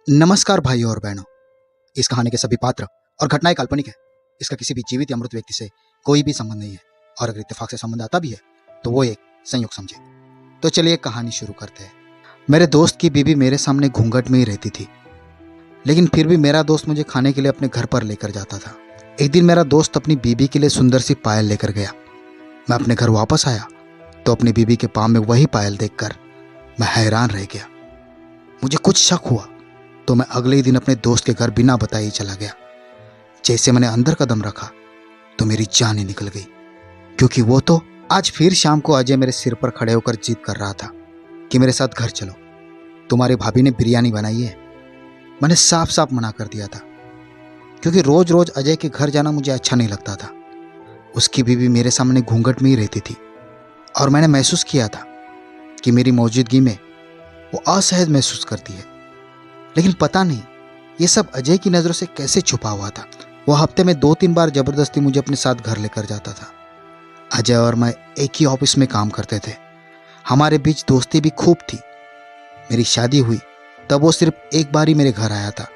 नमस्कार भाइयों और बहनों। इस कहानी के सभी पात्र और घटनाएं काल्पनिक है। इसका किसी भी जीवित या मृत व्यक्ति से कोई भी संबंध नहीं है और अगर इत्तेफाक से संबंध आता भी है तो वो एक संयोग समझे। तो चलिए कहानी शुरू करते हैं। मेरे दोस्त की बीवी मेरे सामने घूंघट में ही रहती थी, लेकिन फिर भी मेरा दोस्त मुझे खाने के लिए अपने घर पर लेकर जाता था। एक दिन मेरा दोस्त अपनी बीवी के लिए सुंदर सी पायल लेकर गया। मैं अपने घर वापस आया तो अपनी बीवी के पाँव में वही पायल देखकर मैं हैरान रह गया। मुझे कुछ शक हुआ तो मैं अगले ही दिन अपने दोस्त के घर बिना बताए ही चला गया। जैसे मैंने अंदर कदम रखा तो मेरी जान ही निकल गई, क्योंकि वो तो आज फिर शाम को अजय मेरे सिर पर खड़े होकर जिद कर रहा था कि मेरे साथ घर चलो, तुम्हारी भाभी ने बिरयानी बनाई है। मैंने साफ साफ मना कर दिया था, क्योंकि रोज रोज अजय के घर जाना मुझे अच्छा नहीं लगता था। उसकी बीवी मेरे सामने घूंघट में ही रहती थी और मैंने महसूस किया था कि मेरी मौजूदगी में वो असहज महसूस करती है। लेकिन पता नहीं ये सब अजय की नज़रों से कैसे छुपा हुआ था। वो हफ्ते में 2-3 बार जबरदस्ती मुझे अपने साथ घर लेकर जाता था। अजय और मैं एक ही ऑफिस में काम करते थे। हमारे बीच दोस्ती भी खूब थी। मेरी शादी हुई तब वो सिर्फ एक बार ही मेरे घर आया था।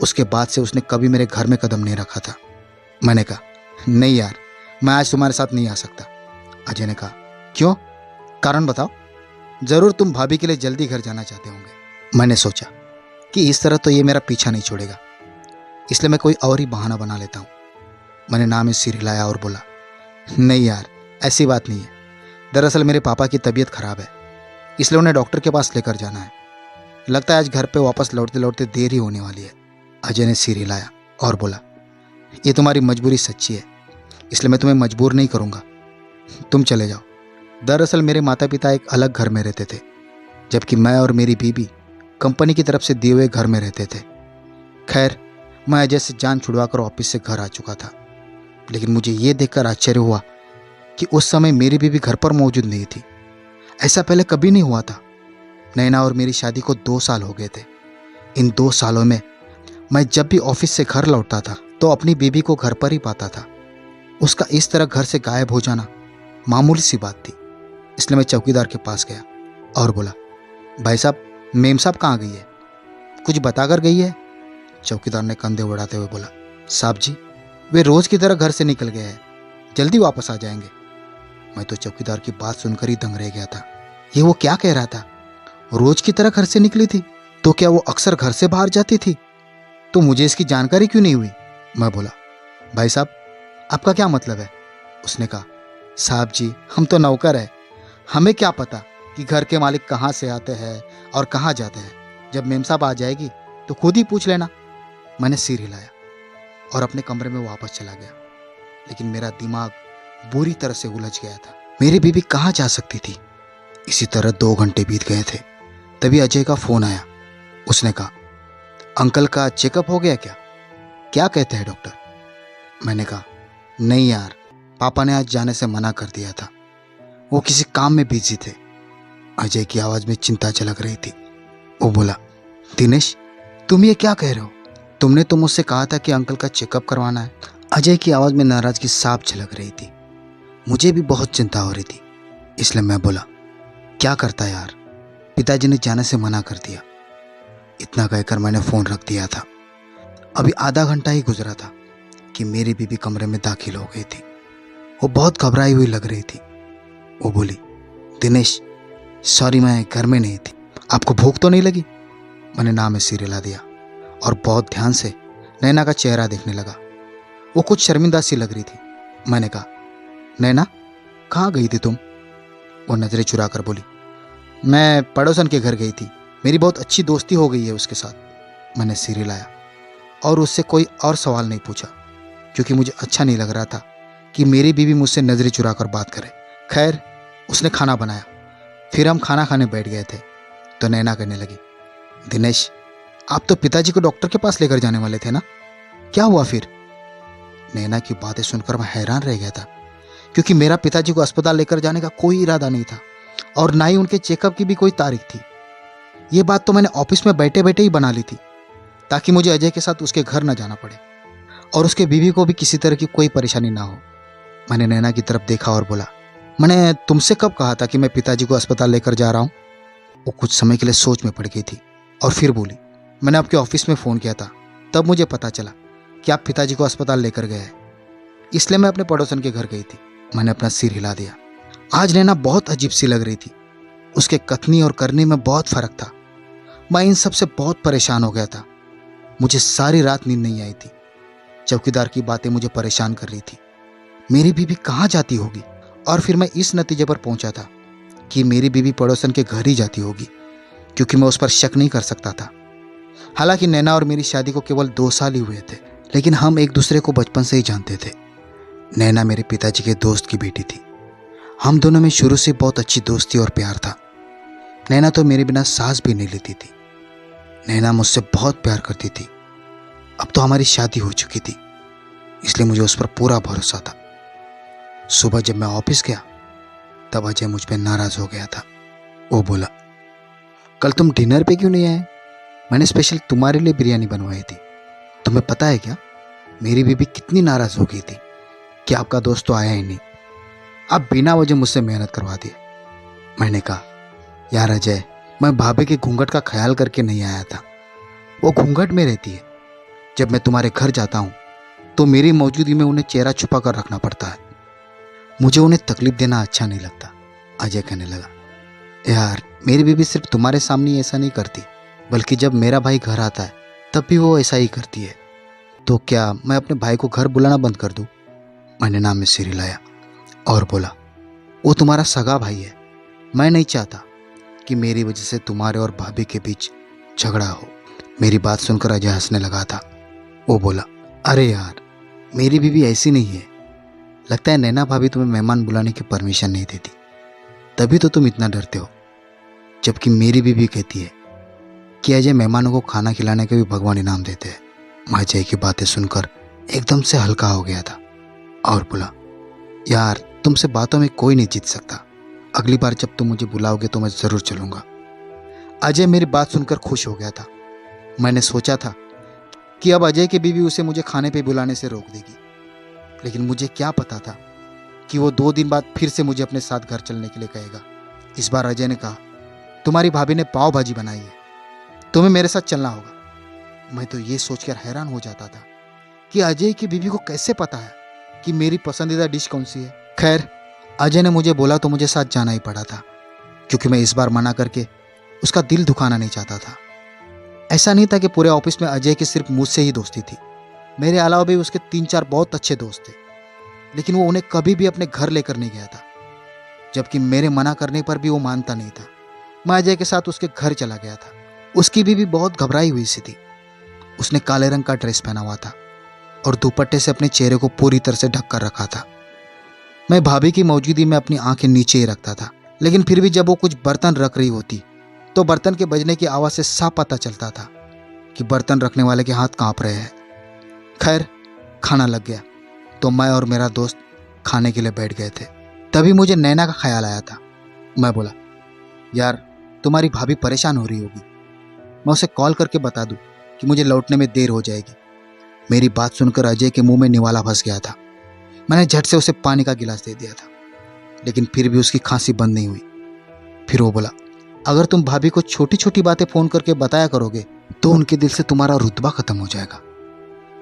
उसके बाद से उसने कभी मेरे घर में कदम नहीं रखा था। मैंने कहा, नहीं यार, मैं आज तुम्हारे साथ नहीं आ सकता। अजय ने कहा, क्यों? कारण बताओ। ज़रूर तुम भाभी के लिए जल्दी घर जाना चाहते होंगे। मैंने सोचा कि इस तरह तो ये मेरा पीछा नहीं छोड़ेगा, इसलिए मैं कोई और ही बहाना बना लेता हूँ। मैंने नाम में सिर हिलाया और बोला, नहीं यार, ऐसी बात नहीं है। दरअसल मेरे पापा की तबीयत खराब है, इसलिए उन्हें डॉक्टर के पास लेकर जाना है। लगता है आज घर पे वापस लौटते लौटते देर ही होने वाली है। अजय ने सिर हिलाया और बोला, ये तुम्हारी मजबूरी सच्ची है, इसलिए मैं तुम्हें मजबूर नहीं करूँगा, तुम चले जाओ। दरअसल मेरे माता पिता एक अलग घर में रहते थे, जबकि मैं और मेरी बीबी कंपनी की तरफ से दिए हुए घर में रहते थे। खैर, मैं अजय से जान छुड़वाकर ऑफिस से घर आ चुका था, लेकिन मुझे ये देखकर आश्चर्य हुआ कि उस समय मेरी बीबी घर पर मौजूद नहीं थी। ऐसा पहले कभी नहीं हुआ था। नैना और मेरी शादी को 2 साल हो गए थे। इन 2 सालों में मैं जब भी ऑफिस से घर लौटता था तो अपनी बीबी को घर पर ही पाता था। उसका इस तरह घर से गायब हो जाना मामूली सी बात थी। इसलिए मैं चौकीदार के पास गया और बोला, भाई साहब, मेम साहब कहाँ गई है? कुछ बताकर गई है? चौकीदार ने कंधे उड़ाते हुए बोला, साहब जी, वे रोज की तरह घर से निकल गए हैं, जल्दी वापस आ जाएंगे। मैं तो चौकीदार की बात सुनकर ही दंग रह गया था। ये वो क्या कह रहा था? रोज की तरह घर से निकली थी तो क्या वो अक्सर घर से बाहर जाती थी? तो मुझे इसकी जानकारी क्यों नहीं हुई? मैं बोला, भाई साहब, आपका क्या मतलब है? उसने कहा, साहब जी, हम तो नौकर है, हमें क्या पता कि घर के मालिक कहाँ से आते हैं और कहाँ जाते हैं। जब मेम साहब आ जाएगी तो खुद ही पूछ लेना। मैंने सिर हिलाया और अपने कमरे में वापस चला गया, लेकिन मेरा दिमाग बुरी तरह से उलझ गया था। मेरी बीबी कहाँ जा सकती थी? इसी तरह 2 घंटे बीत गए थे। तभी अजय का फोन आया। उसने कहा, अंकल का चेकअप हो गया क्या? क्या कहते हैं डॉक्टर? मैंने कहा, नहीं यार, पापा ने आज जाने से मना कर दिया था, वो किसी काम में बिजी थे। अजय की आवाज में चिंता झलक रही थी। वो बोला, दिनेश, तुम ये क्या कह रहे हो? तुमने तो मुझसे कहा था कि अंकल का चेकअप करवाना है। अजय की आवाज में नाराजगी साफ झलक रही थी। मुझे भी बहुत चिंता हो रही थी, इसलिए मैं बोला, क्या करता यार, पिताजी ने जाने से मना कर दिया। इतना कहकर मैंने फोन रख दिया था। अभी आधा घंटा ही गुजरा था कि मेरी बीबी कमरे में दाखिल हो गई थी। वो बहुत घबराई हुई लग रही थी। वो बोली, दिनेश, सॉरी, मैं घर में नहीं थी। आपको भूख तो नहीं लगी? मैंने नाम में सिर हिला दिया और बहुत ध्यान से नैना का चेहरा देखने लगा। वो कुछ शर्मिंदा सी लग रही थी। मैंने कहा, नैना, कहाँ गई थी तुम? वो नजरें चुरा कर बोली, मैं पड़ोसन के घर गई थी, मेरी बहुत अच्छी दोस्ती हो गई है उसके साथ। मैंने सिर हिलाया और उससे कोई और सवाल नहीं पूछा, क्योंकि मुझे अच्छा नहीं लग रहा था कि मेरी बीवी मुझसे नजरें चुरा कर बात करे। खैर, उसने खाना बनाया, फिर हम खाना खाने बैठ गए थे तो नैना कहने लगी, दिनेश, आप तो पिताजी को डॉक्टर के पास लेकर जाने वाले थे ना, क्या हुआ फिर? नैना की बातें सुनकर मैं हैरान रह गया था, क्योंकि मेरा पिताजी को अस्पताल लेकर जाने का कोई इरादा नहीं था और ना ही उनके चेकअप की भी कोई तारीख थी। ये बात तो मैंने ऑफिस में बैठे बैठे ही बना ली थी, ताकि मुझे अजय के साथ उसके घर न जाना पड़े और उसके बीवी को भी किसी तरह की कोई परेशानी ना हो। मैंने नैना की तरफ देखा और बोला, मैंने तुमसे कब कहा था कि मैं पिताजी को अस्पताल लेकर जा रहा हूँ? वो कुछ समय के लिए सोच में पड़ गई थी और फिर बोली, मैंने आपके ऑफिस में फ़ोन किया था, तब मुझे पता चला कि आप पिताजी को अस्पताल लेकर गए हैं, इसलिए मैं अपने पड़ोसन के घर गई थी। मैंने अपना सिर हिला दिया। आज नैना बहुत अजीब सी लग रही थी। उसके कथनी और करनी में बहुत फर्क था। मैं इन सब से बहुत परेशान हो गया था। मुझे सारी रात नींद नहीं आई थी। चौकीदार की बातें मुझे परेशान कर रही थी। मेरी बीवी कहाँ जाती होगी? और फिर मैं इस नतीजे पर पहुंचा था कि मेरी बीवी पड़ोसन के घर ही जाती होगी, क्योंकि मैं उस पर शक नहीं कर सकता था। हालांकि नैना और मेरी शादी को केवल 2 साल ही हुए थे, लेकिन हम एक दूसरे को बचपन से ही जानते थे। नैना मेरे पिताजी के दोस्त की बेटी थी। हम दोनों में शुरू से बहुत अच्छी दोस्ती और प्यार था। नैना तो मेरे बिना सांस भी नहीं लेती थी। नैना मुझसे बहुत प्यार करती थी। अब तो हमारी शादी हो चुकी थी, इसलिए मुझे उस पर पूरा भरोसा था। सुबह जब मैं ऑफिस गया तब अजय मुझ पर नाराज हो गया था। वो बोला, कल तुम डिनर पे क्यों नहीं आए? मैंने स्पेशल तुम्हारे लिए बिरयानी बनवाई थी। तुम्हें पता है क्या, मेरी बीबी कितनी नाराज हो गई थी कि आपका दोस्त तो आया ही नहीं। आप बिना वजह मुझसे मेहनत करवा दिए। मैंने कहा, यार अजय, मैं भाभी के घूंघट का ख्याल करके नहीं आया था। वो घूंघट में रहती है। जब मैं तुम्हारे घर जाता हूँ तो मेरी मौजूदगी में उन्हें चेहरा छुपा कर रखना पड़ता है। मुझे उन्हें तकलीफ देना अच्छा नहीं लगता। अजय कहने लगा, यार मेरी बीबी सिर्फ तुम्हारे सामने ही ऐसा नहीं करती, बल्कि जब मेरा भाई घर आता है तब भी वो ऐसा ही करती है। तो क्या मैं अपने भाई को घर बुलाना बंद कर दूं? मैंने नाम में सिर हिलाया और बोला, वो तुम्हारा सगा भाई है। मैं नहीं चाहता कि मेरी वजह से तुम्हारे और भाभी के बीच झगड़ा हो। मेरी बात सुनकर अजय हंसने लगा था। वो बोला, अरे यार, मेरी बीवी ऐसी नहीं है। लगता है नैना भाभी तुम्हें मेहमान बुलाने की परमिशन नहीं देती, तभी तो तुम इतना डरते हो। जबकि मेरी बीवी कहती है कि अजय मेहमानों को खाना खिलाने के भी भगवान इनाम देते हैं। मैं अजय की बातें सुनकर एकदम से हल्का हो गया था और बोला, यार तुमसे बातों में कोई नहीं जीत सकता। अगली बार जब तुम मुझे बुलाओगे तो मैं ज़रूर चलूँगा। अजय मेरी बात सुनकर खुश हो गया था। मैंने सोचा था कि अब अजय की बीवी उसे मुझे खाने पे बुलाने से रोक देगी, लेकिन मुझे क्या पता था कि वो 2 दिन बाद फिर से मुझे अपने साथ घर चलने के लिए कहेगा। इस बार अजय ने कहा, तुम्हारी भाभी ने पाव भाजी बनाई है, तुम्हें मेरे साथ चलना होगा। मैं तो ये सोचकर हैरान हो जाता था कि अजय की बीवी को कैसे पता है कि मेरी पसंदीदा डिश कौन सी है। खैर, अजय ने मुझे बोला तो मुझे साथ जाना ही पड़ा था, क्योंकि मैं इस बार मना करके उसका दिल दुखाना नहीं चाहता था। ऐसा नहीं था कि पूरे ऑफिस में अजय की सिर्फ मुझसे ही दोस्ती थी। मेरे अलावा भी उसके 3-4 बहुत अच्छे दोस्त थे, लेकिन वो उन्हें कभी भी अपने घर लेकर नहीं गया था। जबकि मेरे मना करने पर भी वो मानता नहीं था। मैं अजय के साथ उसके घर चला गया था। उसकी बीवी बहुत घबराई हुई सी थी। उसने काले रंग का ड्रेस पहना हुआ था और दुपट्टे से अपने चेहरे को पूरी तरह से ढक कर रखा था। मैं भाभी की मौजूदगी में अपनी आंखें नीचे ही रखता था, लेकिन फिर भी जब वो कुछ बर्तन रख रही होती तो बर्तन के बजने की आवाज़ से साफ पता चलता था कि बर्तन रखने वाले के हाथ कांप रहे हैं। खैर, खाना लग गया तो मैं और मेरा दोस्त खाने के लिए बैठ गए थे। तभी मुझे नैना का ख्याल आया था। मैं बोला, यार तुम्हारी भाभी परेशान हो रही होगी, मैं उसे कॉल करके बता दूं कि मुझे लौटने में देर हो जाएगी। मेरी बात सुनकर अजय के मुंह में निवाला फंस गया था। मैंने झट से उसे पानी का गिलास दे दिया था, लेकिन फिर भी उसकी खांसी बंद नहीं हुई। फिर वो बोला, अगर तुम भाभी को छोटी छोटी बातें फ़ोन करके बताया करोगे तो उनके दिल से तुम्हारा रुतबा ख़त्म हो जाएगा।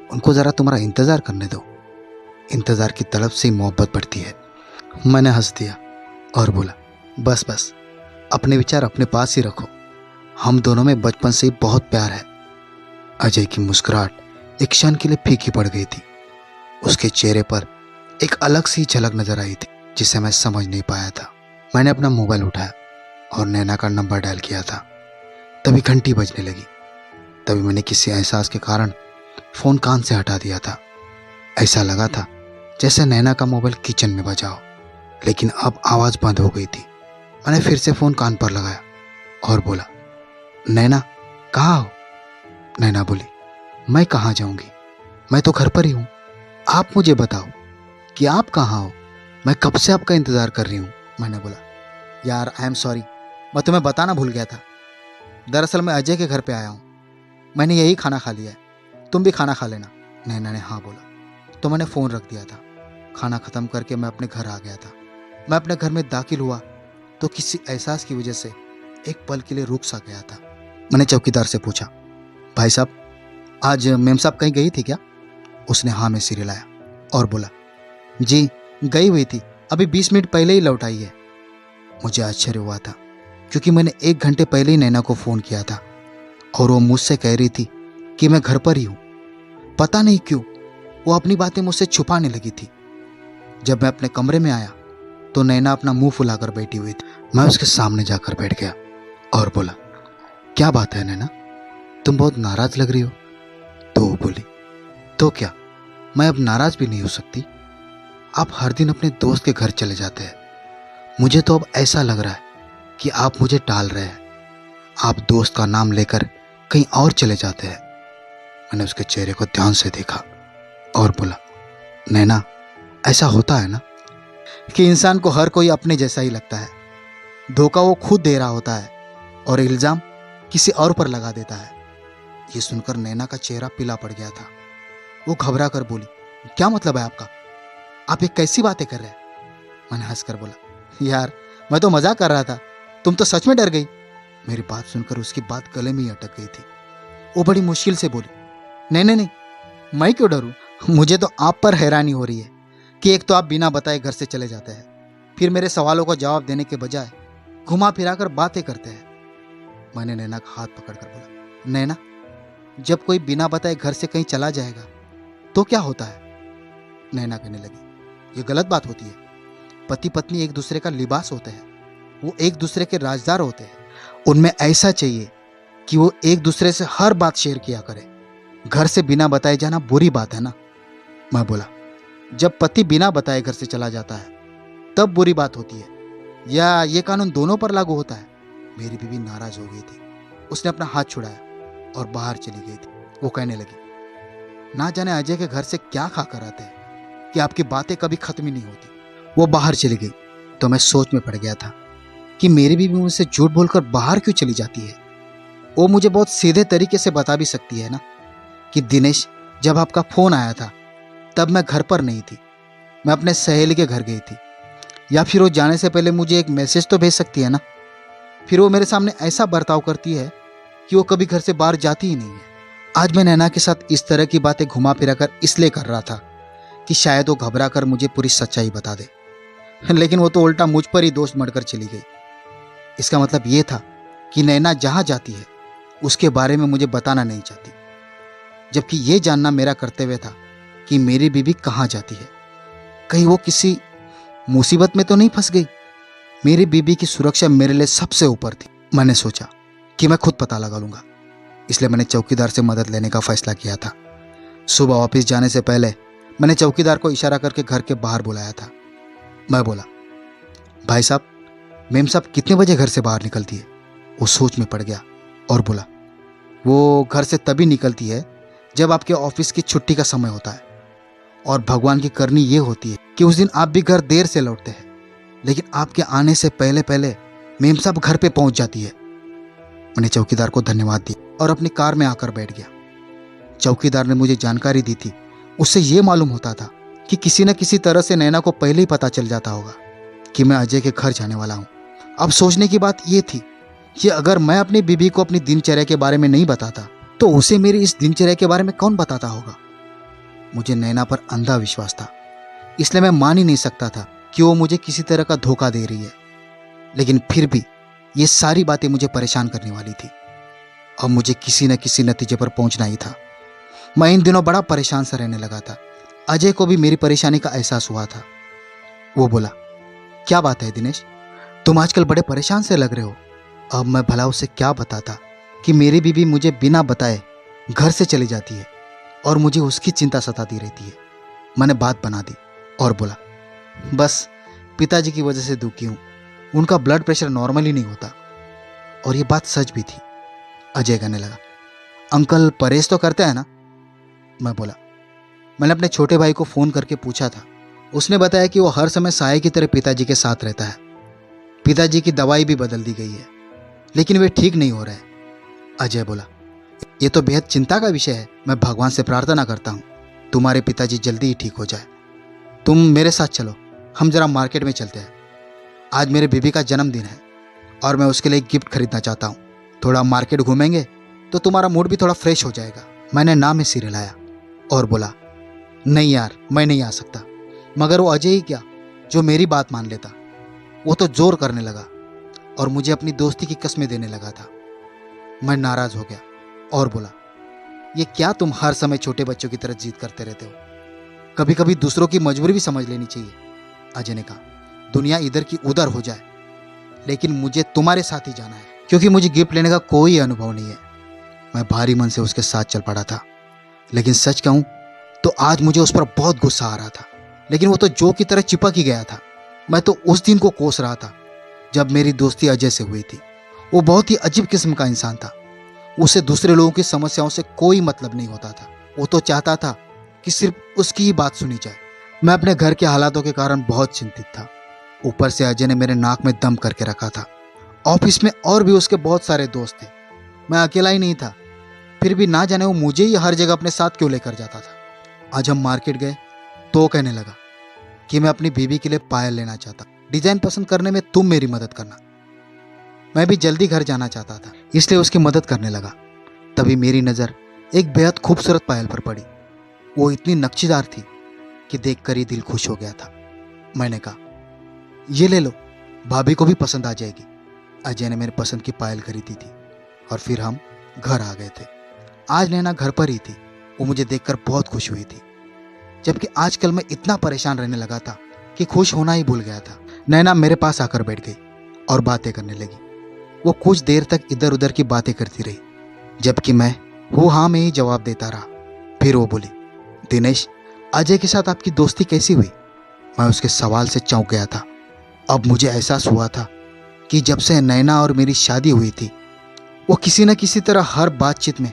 उनको ज़रा तुम्हारा इंतज़ार करने दो। इंतज़ार की तलब से ही मोहब्बत बढ़ती है। मैंने हंस दिया और बोला, बस बस, अपने विचार अपने पास ही रखो। हम दोनों में बचपन से ही बहुत प्यार है। अजय की मुस्कुराहट एक क्षण के लिए फीकी पड़ गई थी। उसके चेहरे पर एक अलग सी झलक नजर आई थी जिसे मैं समझ नहीं पाया था। मैंने अपना मोबाइल उठाया और नैना का नंबर डायल किया था। तभी घंटी बजने लगी। तभी मैंने किसी एहसास के कारण फ़ोन कान से हटा दिया था। ऐसा लगा था जैसे नैना का मोबाइल किचन में बजा हो, लेकिन अब आवाज़ बंद हो गई थी। मैंने फिर से फ़ोन कान पर लगाया और बोला, नैना कहाँ हो? नैना बोली, मैं कहाँ जाऊँगी, मैं तो घर पर ही हूँ। आप मुझे बताओ कि आप कहाँ हो, मैं कब से आपका इंतज़ार कर रही हूँ। मैंने बोला, यार आई एम सॉरी, मैं तुम्हें बताना भूल गया था। दरअसल मैं अजय के घर पे आया हूँ। मैंने यही खाना खा लिया है, तुम भी खाना खा लेना। नैना ने हाँ बोला तो मैंने फ़ोन रख दिया था। खाना ख़त्म करके मैं अपने घर आ गया था। मैं अपने घर में दाखिल हुआ तो किसी एहसास की वजह से एक पल के लिए रुक सा गया था। मैंने चौकीदार से पूछा, भाई साहब, आज मेम साहब कहीं गई थी क्या? उसने हाँ में सिर हिलाया और बोला, जी गई हुई थी, अभी 20 मिनट पहले ही लौट आई है। मुझे आश्चर्य हुआ था क्योंकि मैंने 1 घंटे पहले ही नैना को फ़ोन किया था और वो मुझसे कह रही थी कि मैं घर पर ही हूँ। पता नहीं क्यों वो अपनी बातें मुझसे छुपाने लगी थी। जब मैं अपने कमरे में आया तो नैना अपना मुंह फुलाकर बैठी हुई थी। मैं उसके सामने जाकर बैठ गया और बोला, क्या बात है नैना, तुम बहुत नाराज लग रही हो। तो वो बोली, तो क्या, मैं अब नाराज भी नहीं हो सकती। आप हर दिन अपने दोस्त के घर चले जाते हैं। मुझे तो अब ऐसा लग रहा है कि आप मुझे टाल रहे हैं। आप दोस्त का नाम लेकर कहीं और चले जाते हैं। मैंने उसके चेहरे को ध्यान से देखा और बोला, नैना, ऐसा होता है ना कि इंसान को हर कोई अपने जैसा ही लगता है। धोखा वो खुद दे रहा होता है और इल्जाम किसी और पर लगा देता है। ये सुनकर नैना का चेहरा पीला पड़ गया था। वो घबरा कर बोली, क्या मतलब है आपका? आप ये कैसी बातें कर रहे हैं? मैंने हंसकर बोला, यार मैं तो मजाक कर रहा था, तुम तो सच में डर गई। मेरी बात सुनकर उसकी बात गले में ही अटक गई थी। वो बड़ी मुश्किल से बोली, नहीं नहीं नहीं, मैं क्यों डरूं? मुझे तो आप पर हैरानी हो रही है कि एक तो आप बिना बताए घर से चले जाते हैं, फिर मेरे सवालों का जवाब देने के बजाय घुमा फिरा कर बातें करते हैं। मैंने नैना का हाथ पकड़कर बोला, नैना, जब कोई बिना बताए घर से कहीं चला जाएगा तो क्या होता है? नैना कहने लगी, ये गलत बात होती है। पति पत्नी एक दूसरे का लिबास होते हैं, वो एक दूसरे के राजदार होते हैं। उनमें ऐसा चाहिए कि वो एक दूसरे से हर बात शेयर किया करे। घर से बिना बताए जाना बुरी बात है ना? मैं बोला, जब पति बिना बताए घर से चला जाता है तब बुरी बात होती है, या ये कानून दोनों पर लागू होता है? मेरी बीवी नाराज हो गई थी। उसने अपना हाथ छुड़ाया और बाहर चली गई थी। वो कहने लगी, ना जाने अजय के घर से क्या खा कर आते हैं कि आपकी बातें कभी खत्म ही नहीं होती। वो बाहर चली गई तो मैं सोच में पड़ गया था कि मेरी बीवी मुझसे झूठ बोलकर बाहर क्यों चली जाती है। वो मुझे बहुत सीधे तरीके से बता भी सकती है ना कि दिनेश, जब आपका फोन आया था तब मैं घर पर नहीं थी, मैं अपने सहेली के घर गई थी। या फिर वो जाने से पहले मुझे एक मैसेज तो भेज सकती है ना। फिर वो मेरे सामने ऐसा बर्ताव करती है कि वो कभी घर से बाहर जाती ही नहीं है। आज मैं नैना के साथ इस तरह की बातें घुमा फिरा कर इसलिए कर रहा था कि शायद वो घबरा कर मुझे पूरी सच्चाई बता दे, लेकिन वो तो उल्टा मुझ पर ही दोस्त मढ़कर चली गई। इसका मतलब ये था कि नैना जहाँ जाती है उसके बारे में मुझे बताना नहीं चाहती, जबकि ये जानना मेरा कर्तव्य था कि मेरी बीवी कहाँ जाती है। कहीं वो किसी मुसीबत में तो नहीं फंस गई। मेरी बीवी की सुरक्षा मेरे लिए सबसे ऊपर थी। मैंने सोचा कि मैं खुद पता लगा लूंगा, इसलिए मैंने चौकीदार से मदद लेने का फैसला किया था। सुबह ऑफिस जाने से पहले मैंने चौकीदार को इशारा करके घर के बाहर बुलाया था। मैं बोला, भाई साहब, मेम साहब कितने बजे घर से बाहर निकलती है? वो सोच में पड़ गया और बोला, वो घर से तभी निकलती है जब आपके ऑफिस की छुट्टी का समय होता है। और भगवान की करनी ये होती है कि उस दिन आप भी घर देर से लौटते हैं, लेकिन आपके आने से पहले पहले मेम साहब घर पे पहुंच जाती है। मैंने चौकीदार को धन्यवाद दिया और अपनी कार में आकर बैठ गया। चौकीदार ने मुझे जानकारी दी थी। उससे ये मालूम होता था कि किसी न किसी तरह से नैना को पहले ही पता चल जाता होगा कि मैं अजय के घर जाने वाला हूँ। अब सोचने की बात ये थी कि अगर मैं अपनी बीबी को अपनी दिनचर्या के बारे में नहीं बताता तो उसे मेरी इस दिनचर्या के बारे में कौन बताता होगा। मुझे नैना पर अंधा विश्वास था, इसलिए मैं मान ही नहीं सकता था कि वो मुझे किसी तरह का धोखा दे रही है। लेकिन फिर भी ये सारी बातें मुझे परेशान करने वाली थी। अब मुझे किसी न किसी नतीजे पर पहुंचना ही था। मैं इन दिनों बड़ा परेशान सा रहने लगा था। अजय को भी मेरी परेशानी का एहसास हुआ था। वो बोला, क्या बात है दिनेश, तुम आजकल बड़े परेशान से लग रहे हो। अब मैं भला उसे क्या बताता कि मेरी बीवी मुझे बिना बताए घर से चली जाती है और मुझे उसकी चिंता सताती रहती है। मैंने बात बना दी और बोला, बस पिताजी की वजह से दुखी हूँ, उनका ब्लड प्रेशर नॉर्मली नहीं होता। और ये बात सच भी थी। अजय कहने लगा, अंकल परहेज तो करते हैं ना? मैं बोला, मैंने अपने छोटे भाई को फ़ोन करके पूछा था। उसने बताया कि वो हर समय साये की तरह पिताजी के साथ रहता है। पिताजी की दवाई भी बदल दी गई है, लेकिन वे ठीक नहीं हो रहे। अजय बोला, ये तो बेहद चिंता का विषय है। मैं भगवान से प्रार्थना करता हूँ तुम्हारे पिताजी जल्दी ही ठीक हो जाए। तुम मेरे साथ चलो, हम जरा मार्केट में चलते हैं। आज मेरे बीबी का जन्मदिन है और मैं उसके लिए गिफ्ट खरीदना चाहता हूँ। थोड़ा मार्केट घूमेंगे तो तुम्हारा मूड भी थोड़ा फ्रेश हो जाएगा। मैंने ना में सिर हिलाया और बोला, नहीं यार, मैं नहीं आ सकता। मगर वो अजय ही क्या जो मेरी बात मान लेता। वो तो जोर करने लगा और मुझे अपनी दोस्ती की कस्में देने लगा था। मैं नाराज हो गया और बोला, ये क्या तुम हर समय छोटे बच्चों की तरह जिद करते रहते हो? कभी कभी दूसरों की मजबूरी भी समझ लेनी चाहिए। अजय ने कहा, दुनिया इधर की उधर हो जाए, लेकिन मुझे तुम्हारे साथ ही जाना है, क्योंकि मुझे गिफ्ट लेने का कोई अनुभव नहीं है। मैं भारी मन से उसके साथ चल पड़ा था, लेकिन सच कहूं तो आज मुझे उस पर बहुत गुस्सा आ रहा था। लेकिन वो तो जो की तरह चिपक ही गया था। मैं तो उस दिन को कोस रहा था जब मेरी दोस्ती अजय से हुई थी। वो बहुत ही अजीब किस्म का इंसान था। उसे दूसरे लोगों की समस्याओं से कोई मतलब नहीं होता था। वो तो चाहता था कि सिर्फ उसकी ही बात सुनी जाए। मैं अपने घर के हालातों के कारण बहुत चिंतित था। ऊपर से अजय ने मेरे नाक में दम करके रखा था। ऑफिस में और भी उसके बहुत सारे दोस्त थे, मैं अकेला ही नहीं था। फिर भी ना जाने वो मुझे ही हर जगह अपने साथ क्यों लेकर जाता था। आज हम मार्केट गए तो वो कहने लगा कि मैं अपनी बीवी के लिए पायल लेना चाहता, डिजाइन पसंद करने में तुम मेरी मदद करना। मैं भी जल्दी घर जाना चाहता था, इसलिए उसकी मदद करने लगा। तभी मेरी नज़र एक बेहद खूबसूरत पायल पर पड़ी। वो इतनी नक्शीदार थी कि देखकर ही दिल खुश हो गया था। मैंने कहा, ये ले लो, भाभी को भी पसंद आ जाएगी। अजय ने मेरी पसंद की पायल खरीदी थी और फिर हम घर आ गए थे। आज नैना घर पर ही थी। वो मुझे देखकर बहुत खुश हुई थी, जबकि आजकल मैं इतना परेशान रहने लगा था कि खुश होना ही भूल गया था। नैना मेरे पास आकर बैठ गई और बातें करने लगी। वो कुछ देर तक इधर उधर की बातें करती रही, जबकि मैं वो हाँ में ही जवाब देता रहा। फिर वो बोली, दिनेश, अजय के साथ आपकी दोस्ती कैसी हुई? मैं उसके सवाल से चौंक गया था। अब मुझे एहसास हुआ था कि जब से नैना और मेरी शादी हुई थी, वो किसी न किसी तरह हर बातचीत में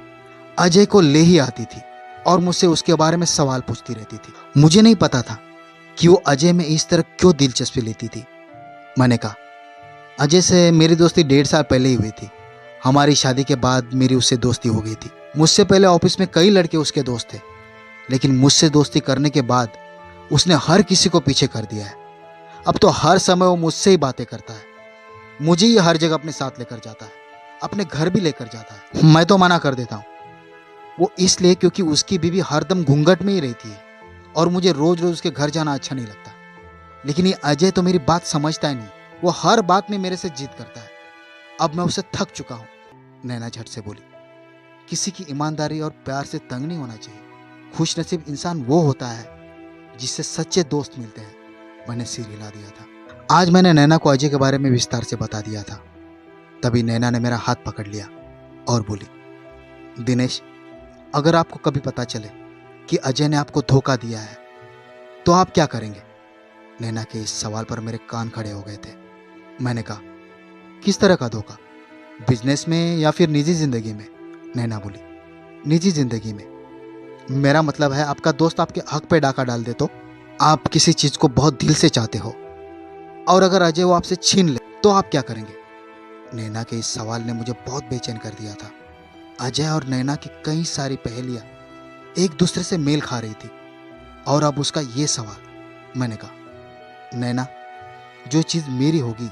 अजय को ले ही आती थी और मुझसे उसके बारे में सवाल पूछती रहती थी। मुझे नहीं पता था कि वो अजय में इस तरह क्यों दिलचस्पी लेती थी। मैंने कहा, अजय से मेरी दोस्ती 1.5 साल पहले ही हुई थी। हमारी शादी के बाद मेरी उससे दोस्ती हो गई थी। मुझसे पहले ऑफिस में कई लड़के उसके दोस्त थे, लेकिन मुझसे दोस्ती करने के बाद उसने हर किसी को पीछे कर दिया है। अब तो हर समय वो मुझसे ही बातें करता है, मुझे ही हर जगह अपने साथ लेकर जाता है, अपने घर भी लेकर जाता है। मैं तो मना कर देता हूँ। वो इसलिए क्योंकि उसकी बीवी हरदम घूंघट में ही रहती है और मुझे रोज रोज उसके घर जाना अच्छा नहीं लगता। लेकिन ये अजय तो मेरी बात समझता ही नहीं। वो हर बात में मेरे से जिद करता है। अब मैं उससे थक चुका हूँ। नैना झट से बोली, किसी की ईमानदारी और प्यार से तंग नहीं होना चाहिए। खुशनसीब इंसान वो होता है जिससे सच्चे दोस्त मिलते हैं। मैंने सिर हिला दिया था। आज मैंने नैना को अजय के बारे में विस्तार से बता दिया था। तभी नैना ने मेरा हाथ पकड़ लिया और बोली, दिनेश, अगर आपको कभी पता चले कि अजय ने आपको धोखा दिया है तो आप क्या करेंगे? नैना के इस सवाल पर मेरे कान खड़े हो गए थे। मैंने कहा, किस तरह का धोखा? बिजनेस में या फिर निजी जिंदगी में? नैना बोली, निजी जिंदगी में। मेरा मतलब है आपका दोस्त आपके हक पे डाका डाल दे तो? आप किसी चीज को बहुत दिल से चाहते हो और अगर अजय वो आपसे छीन ले तो आप क्या करेंगे? नैना के इस सवाल ने मुझे बहुत बेचैन कर दिया था। अजय और नैना की कई सारी पहेलियां एक दूसरे से मेल खा रही थी और अब उसका ये सवाल। मैंने कहा, नैना, जो चीज़ मेरी होगी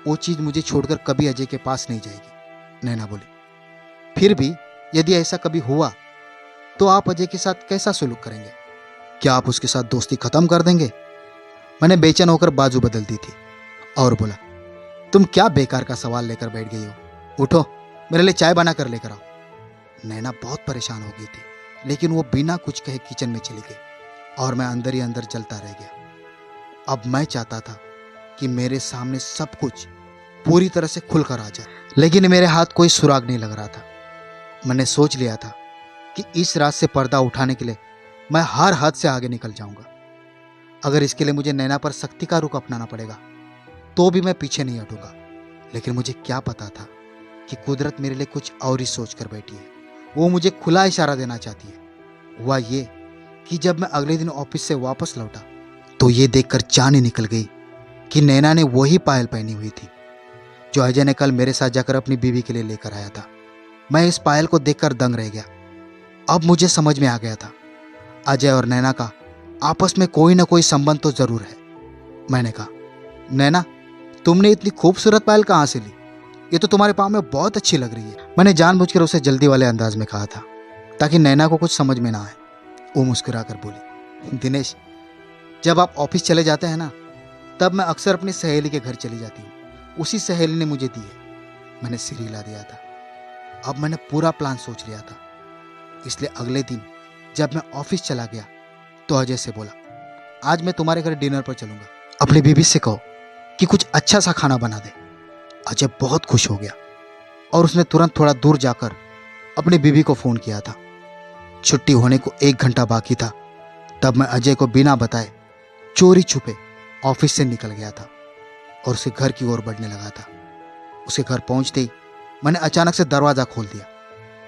वो चीज़ मुझे छोड़कर कभी अजय के पास नहीं जाएगी। नैना बोली, फिर भी यदि ऐसा कभी हुआ तो आप अजय के साथ कैसा सलूक करेंगे? क्या आप उसके साथ दोस्ती खत्म कर देंगे? मैंने बेचैन होकर बाजू बदल दी थी और बोला, तुम क्या बेकार का सवाल लेकर बैठ गई हो? उठो, मेरे लिए चाय बना कर लेकर आओ। नैना बहुत परेशान हो गई थी, लेकिन वो बिना कुछ कहे किचन में चली गई और मैं अंदर ही अंदर जलता रह गया। अब मैं चाहता था कि मेरे सामने सब कुछ पूरी तरह से खुलकर आ जाए, लेकिन मेरे हाथ कोई सुराग नहीं लग रहा था। मैंने सोच लिया था कि इस रात से पर्दा उठाने के लिए मैं हर हद से आगे निकल जाऊंगा। अगर इसके लिए मुझे नैना पर सख्ती का रुख अपनाना पड़ेगा तो भी मैं पीछे नहीं हटूंगा। लेकिन मुझे क्या पता था कि कुदरत मेरे लिए कुछ और ही सोच कर बैठी है। वो मुझे खुला इशारा देना चाहती है। हुआ ये कि जब मैं अगले दिन ऑफिस से वापस लौटा तो ये देखकर जान ही निकल गई कि नैना ने वही पायल पहनी हुई थी जो अजय ने कल मेरे साथ जाकर अपनी बीवी के लिए लेकर आया था। मैं इस पायल को देखकर दंग रह गया। अब मुझे समझ में आ गया था, अजय और नैना का आपस में कोई ना कोई संबंध तो जरूर है। मैंने कहा, नैना, तुमने इतनी खूबसूरत पायल कहाँ से ली? ये तो तुम्हारे पाँव में बहुत अच्छी लग रही है। मैंने जानबूझकर उसे जल्दी वाले अंदाज में कहा था ताकि नैना को कुछ समझ में ना आए। वो मुस्कुरा कर बोली, दिनेश, जब आप ऑफिस चले जाते हैं ना, तब मैं अक्सर अपनी सहेली के घर चली जाती हूँ। उसी सहेली ने मुझे दी है। मैंने सिर हिला दिया था। अब मैंने पूरा प्लान सोच लिया था, इसलिए अगले दिन जब मैं ऑफिस चला गया तो अजय से बोला, आज मैं तुम्हारे घर डिनर पर चलूंगा, अपनी बीवी से कहो कि कुछ अच्छा सा खाना बना दे। अजय बहुत खुश हो गया और उसने तुरंत थोड़ा दूर जाकर अपनी बीवी को फोन किया था। छुट्टी होने को 1 घंटा बाकी था तब मैं अजय को बिना बताए चोरी छुपे ऑफिस से निकल गया था और उसे घर की ओर बढ़ने लगा था। उसे घर पहुंचते ही मैंने अचानक से दरवाजा खोल दिया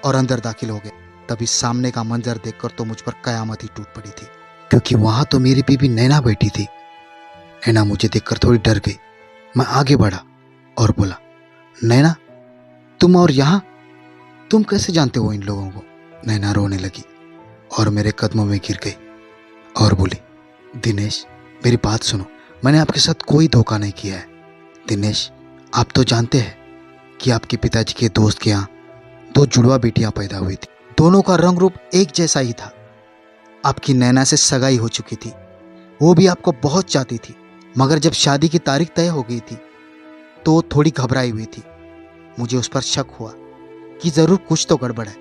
और अंदर दाखिल हो गया। तभी सामने का मंजर देखकर तो मुझ पर कयामत ही टूट पड़ी थी, क्योंकि वहां तो मेरी बीबी नैना बैठी थी। नैना मुझे देखकर थोड़ी डर गई। मैं आगे बढ़ा और बोला, नैना, तुम और यहाँ? तुम कैसे जानते हो इन लोगों को? नैना रोने लगी और मेरे कदमों में गिर गई और बोली, दिनेश, मेरी बात सुनो, मैंने आपके साथ कोई धोखा नहीं किया है। दिनेश, आप तो जानते हैं कि आपके पिताजी के दोस्त के यहाँ 2 जुड़वा बेटियां पैदा हुई थी। दोनों का रंग रूप एक जैसा ही था। आपकी नैना से सगाई हो चुकी थी, वो भी आपको बहुत चाहती थी, मगर जब शादी की तारीख तय हो गई थी तो वो थोड़ी घबराई हुई थी। मुझे उस पर शक हुआ कि जरूर कुछ तो गड़बड़ है।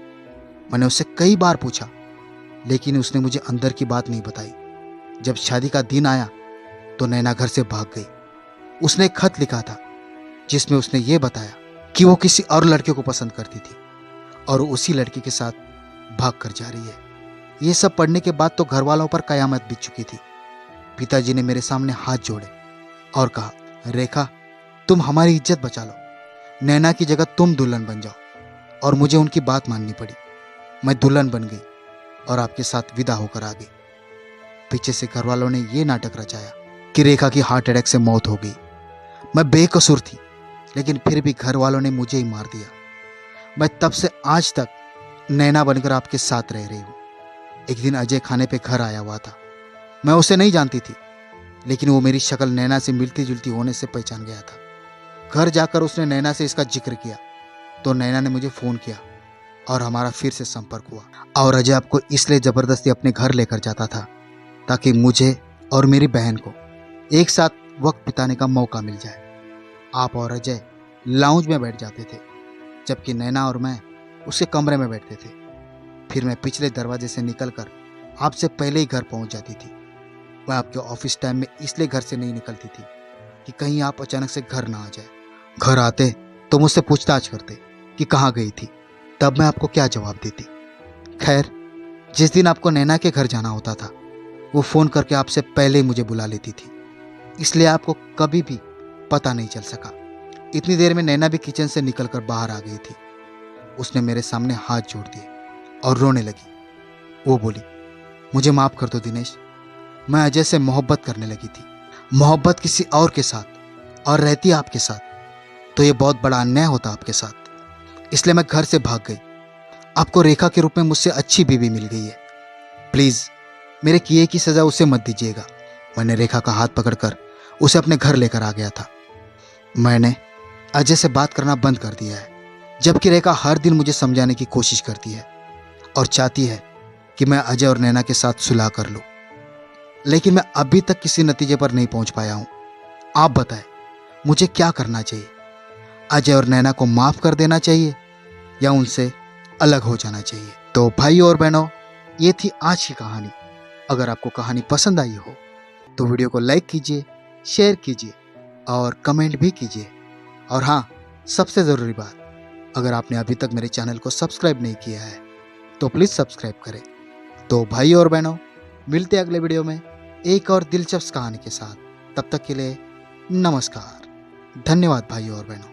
मैंने उससे कई बार पूछा, लेकिन उसने मुझे अंदर की बात नहीं बताई। जब शादी का दिन आया तो नैना घर से भाग गई। उसने एक खत लिखा था जिसमें उसने ये बताया कि वो किसी और लड़के को पसंद करती थी और उसी लड़के के साथ भाग कर जा रही है। ये सब पढ़ने के बाद तो घर वालों पर कयामत बीत चुकी थी। पिताजी ने मेरे सामने हाथ जोड़े और कहा, रेखा, तुम हमारी इज्जत बचा लो, नैना की जगह तुम दुल्हन बन जाओ। और मुझे उनकी बात माननी पड़ी। मैं दुल्हन बन गई और आपके साथ विदा होकर आ गई। पीछे से घर वालों ने ये नाटक रचाया कि रेखा की हार्ट अटैक से मौत हो गई। मैं बेकसूर थी, लेकिन फिर भी घर वालों ने मुझे ही मार दिया। मैं तब से आज तक नैना बनकर आपके साथ रह रही हूँ। एक दिन अजय खाने पे घर आया हुआ था। मैं उसे नहीं जानती थी, लेकिन वो मेरी शक्ल नैना से मिलती जुलती होने से पहचान गया था। घर जाकर उसने नैना से इसका जिक्र किया तो नैना ने मुझे फोन किया और हमारा फिर से संपर्क हुआ। और अजय आपको इसलिए जबरदस्ती अपने घर लेकर जाता था ताकि मुझे और मेरी बहन को एक साथ वक्त बिताने का मौका मिल जाए। आप और अजय लाउंज में बैठ जाते थे, जबकि नैना और मैं उसके कमरे में बैठते थे। फिर मैं पिछले दरवाजे से निकलकर आपसे पहले ही घर पहुंच जाती थी। मैं आपके ऑफिस टाइम में इसलिए घर से नहीं निकलती थी कि कहीं आप अचानक से घर ना आ जाए। घर आते तो मुझसे पूछताछ करते कि कहाँ गई थी। तब मैं आपको क्या जवाब देती? खैर, जिस दिन आपको नैना के घर जाना होता था, वो फ़ोन करके आपसे पहले ही मुझे बुला लेती थी, इसलिए आपको कभी भी पता नहीं चल सका। इतनी देर में नैना भी किचन से निकलकर बाहर आ गई थी। उसने मेरे सामने हाथ जोड़ दिए और रोने लगी। वो बोली, मुझे माफ़ कर दो दिनेश, मैं अजय से मोहब्बत करने लगी थी। मोहब्बत किसी और के साथ और रहती आपके साथ तो ये बहुत बड़ा अन्याय होता आपके साथ, इसलिए मैं घर से भाग गई। आपको रेखा के रूप में मुझसे अच्छी बीवी मिल गई है। प्लीज़ मेरे किए की सज़ा उसे मत दीजिएगा। मैंने रेखा का हाथ पकड़कर उसे अपने घर लेकर आ गया था। मैंने अजय से बात करना बंद कर दिया है, जबकि रेखा हर दिन मुझे समझाने की कोशिश करती है और चाहती है कि मैं अजय और नैना के साथ सुलह कर लूं, लेकिन मैं अभी तक किसी नतीजे पर नहीं पहुंच पाया हूं। आप बताएं, मुझे क्या करना चाहिए? अजय और नैना को माफ कर देना चाहिए या उनसे अलग हो जाना चाहिए? तो भाई और बहनों, ये थी आज की कहानी। अगर आपको कहानी पसंद आई हो तो वीडियो को लाइक कीजिए, शेयर कीजिए और कमेंट भी कीजिए। और हाँ, सबसे ज़रूरी बात, अगर आपने अभी तक मेरे चैनल को सब्सक्राइब नहीं किया है तो प्लीज़ सब्सक्राइब करें। तो भाई और बहनों, मिलते हैं अगले वीडियो में एक और दिलचस्प कहानी के साथ। तब तक के लिए नमस्कार। धन्यवाद भाई और बहनों।